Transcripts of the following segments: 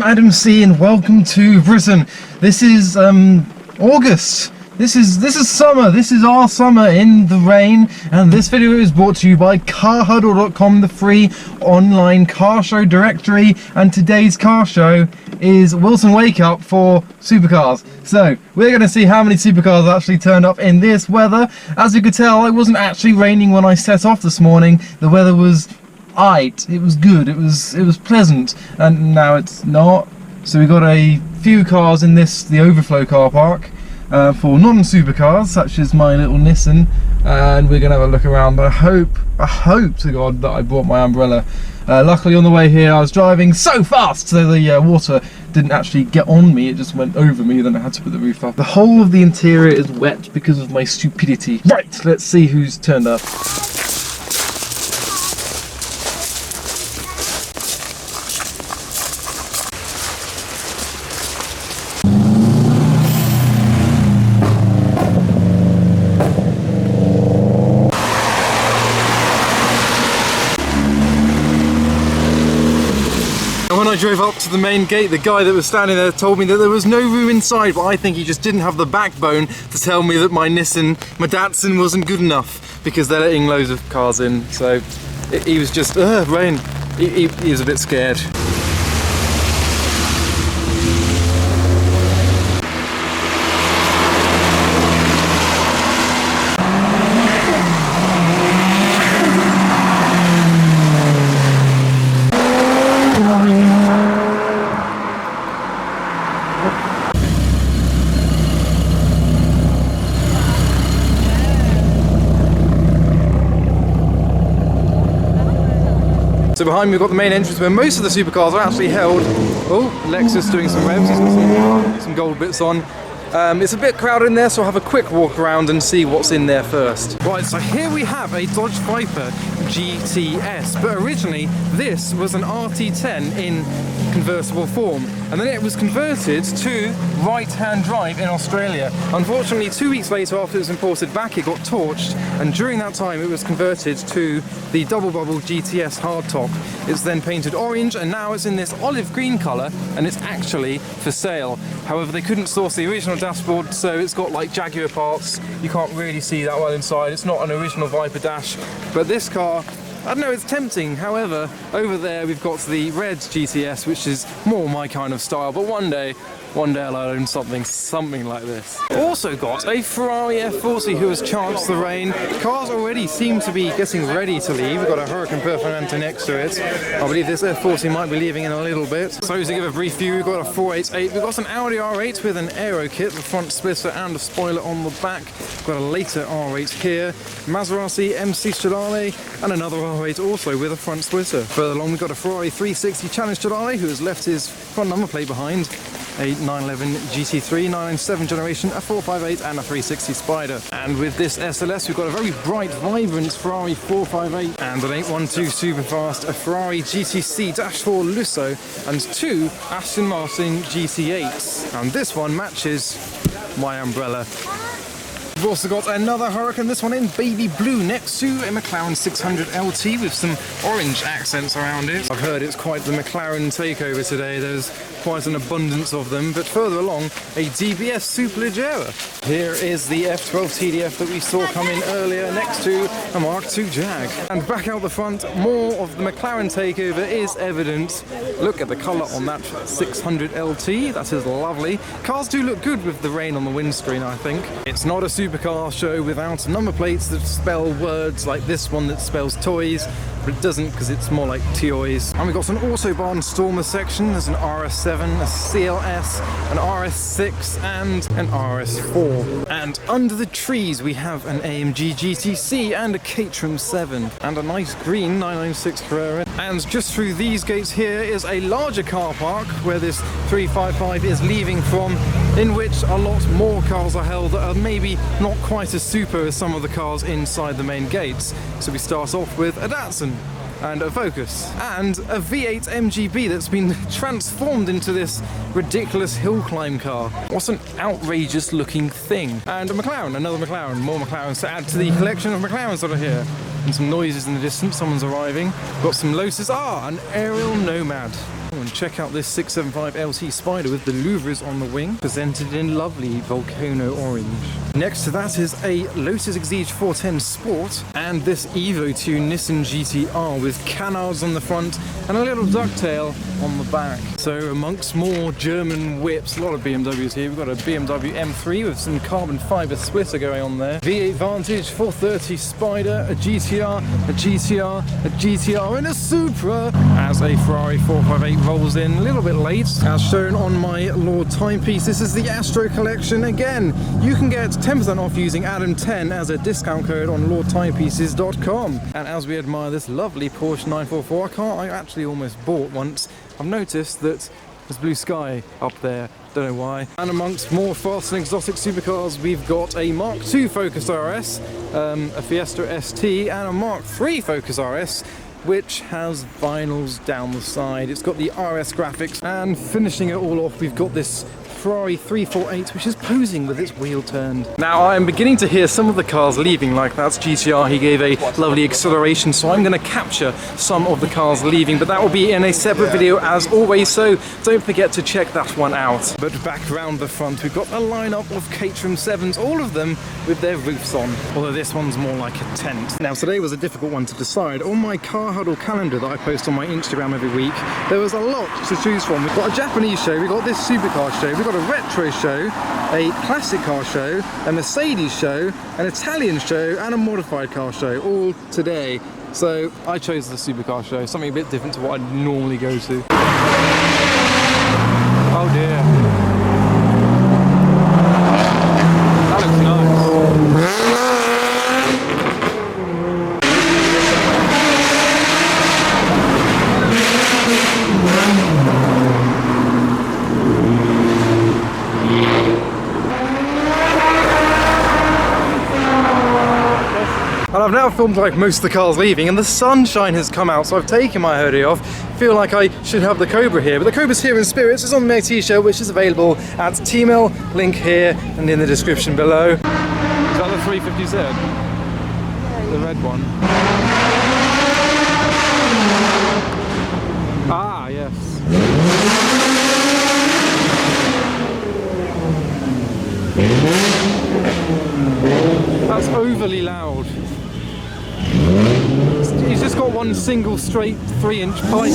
Adam C, and welcome to Britain. This is August. This is summer. This is our summer in the rain, and this video is brought to you by carhuddle.com, the free online car show directory. And today's car show is Wilton Wake Up for Supercars. So we're going to see how many Supercars actually turned up in this weather. As you could tell, it wasn't actually raining when I set off this morning. The weather was aight. It was good. It was pleasant, and now it's not. So we got a few cars in the Overflow car park. For non-supercars, such as my little Nissan, and we're gonna have a look around. I hope to God that I brought my umbrella. Luckily on the way here I was driving so fast so the water didn't actually get on me, it just went over me, then I had to put the roof up. The whole of the interior is wet because of my stupidity. Right, let's see who's turned up. When I drove up to the main gate, the guy that was standing there told me that there was no room inside, but I think he just didn't have the backbone to tell me that my Datsun wasn't good enough, because they're letting loads of cars in. So he was just, rain. He was a bit scared. So behind me we've got the main entrance where most of the supercars are actually held. Oh, Lexus doing some revs, he's got some gold bits on. It's a bit crowded in there, so I'll have a quick walk around and see what's in there first. Right, so here we have a Dodge Viper GTS, but originally this was an RT10 in convertible form, and then it was converted to right-hand drive in Australia. Unfortunately, 2 weeks later after it was imported back, it got torched, and during that time it was converted to the double bubble GTS hardtop. It's then painted orange, and now it's in this olive green colour, and it's actually for sale. However, they couldn't source the original dashboard, so it's got like Jaguar parts. You can't really see that well inside. It's not an original Viper dash, but this car, I don't know, it's tempting. However, over there we've got the red GTS, which is more my kind of style, but one day I'll own something like this. Also got a Ferrari F40 who has chanced the rain. Cars already seem to be getting ready to leave. We've got a Huracan Performante next to it. I believe this F40 might be leaving in a little bit. So to give a brief view, we've got a 488. We've got an Audi R8 with an aero kit, the front splitter and a spoiler on the back. We've got a later R8 here. Maserati MC Stradale and another R8 also with a front splitter. Further along we've got a Ferrari 360 Challenge Stradale who has left his front number plate behind. A 911 GT3, 997 generation, a 458 and a 360 Spider. And with this SLS we've got a very bright, vibrant Ferrari 458 and an 812 Superfast, a Ferrari GTC-4 Lusso and two Aston Martin GT8s. And this one matches my umbrella. We've also got another Huracan, this one in baby blue, next to a McLaren 600 LT with some orange accents around it. I've heard it's quite the McLaren takeover today. There's quite an abundance of them, but further along, a DBS Superleggera. Here is the F12 TDF that we saw come in earlier next to a Mark II Jag. And back out the front, more of the McLaren takeover is evident. Look at the colour on that 600 LT, that is lovely. Cars do look good with the rain on the windscreen, I think. It's not a supercar show without number plates that spell words like this one that spells toys, but it doesn't because it's more like toys. And we've got an Autobahn Stormer section. There's an RS7, a CLS, an RS6 and an RS4. And under the trees we have an AMG GTC and a Caterham 7 and a nice green 996 Carrera. And just through these gates here is a larger car park where this 355 is leaving from, in which a lot more cars are held that are maybe not quite as super as some of the cars inside the main gates. So we start off with a Datsun and a Focus and a V8 MGB that's been transformed into this ridiculous hill climb car. What an outrageous looking thing. And a McLaren, another McLaren, more McLarens to add to the collection of McLarens that are here. And some noises in the distance, someone's arriving. Got some Lotus, an aerial Nomad. and check out this 675 LT Spider with the louvres on the wing, presented in lovely Volcano orange. Next to that is a Lotus Exige 410 Sport and this Evo 2 Nissan GTR with canards on the front and a little ducktail on the back. So amongst more German whips, a lot of BMWs here. We've got a BMW M3 with some carbon fibre splitter going on there. V8 Vantage, 430 Spider, a GTR, a GTR, a GTR and a Supra as a Ferrari 458 rolls in a little bit late. As shown on my Lord timepiece, this is the Astro collection. Again, you can get 10% off using Adam10 as a discount code on lordtimepieces.com. And as we admire this lovely Porsche 944, a car I actually almost bought once, I've noticed that there's blue sky up there, don't know why. And amongst more fast and exotic supercars, we've got a Mark II Focus RS, a Fiesta ST and a Mark III Focus RS, which has vinyls down the side. It's got the RS graphics, and finishing it all off, we've got this Ferrari 348, which is posing with its wheel turned. Now I'm beginning to hear some of the cars leaving, like that's GTR, he gave a lovely acceleration, so I'm going to capture some of the cars leaving, but that will be in a separate video as always, so don't forget to check that one out. But back around the front, we've got a lineup of Caterham 7s, all of them with their roofs on, although this one's more like a tent. Now today was a difficult one to decide. On my car huddle calendar that I post on my Instagram every week, there was a lot to choose from. We've got a Japanese show, we've got this supercar show, we've got a retro show, a classic car show, a Mercedes show, an Italian show and a modified car show, all today. So I chose the supercar show, something a bit different to what I normally go to. Oh dear. That looks nice. And I've now filmed like most of the cars leaving and the sunshine has come out, so I've taken my hoodie off. Feel like I should have the Cobra here, but the Cobra's here in spirits. It's on my t-shirt, which is available at T-Mill, link here and in the description below. Is that the 350Z? The red one. Ah, yes. That's overly loud. He's just got one single straight 3-inch pipe.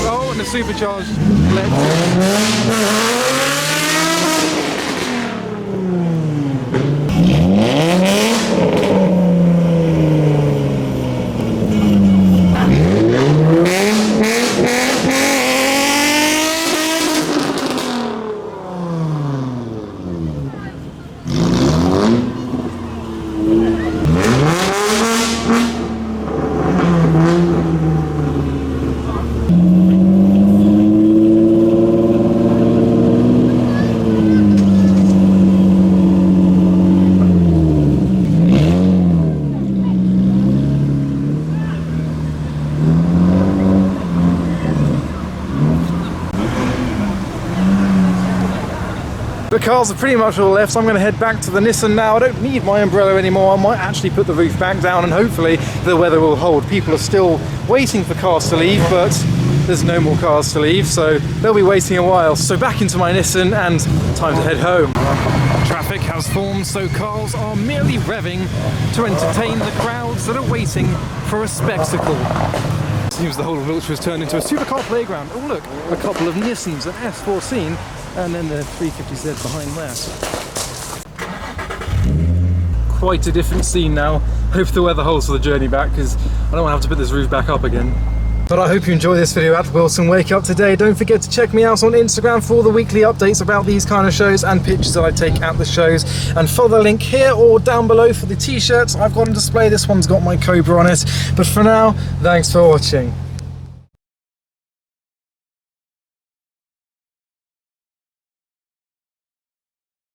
Oh, and a supercharged electric. The cars are pretty much all left, so I'm going to head back to the Nissan now. I don't need my umbrella anymore. I might actually put the roof back down and hopefully the weather will hold. People are still waiting for cars to leave, but there's no more cars to leave, so they'll be waiting a while. So back into my Nissan and time to head home. Traffic has formed, so cars are merely revving to entertain the crowds that are waiting for a spectacle. Seems the whole of Wiltshire has turned into a supercar playground. Oh look, a couple of Nissans, an S14, and then the 350Z behind that. Quite a different scene now. Hope the weather holds for the journey back, because I don't want to have to put this roof back up again. But I hope you enjoy this video at Wilton Wake Up today. Don't forget to check me out on Instagram for all the weekly updates about these kind of shows and pictures that I take at the shows. And follow the link here or down below for the t-shirts I've got on display. This one's got my Cobra on it. But for now, thanks for watching.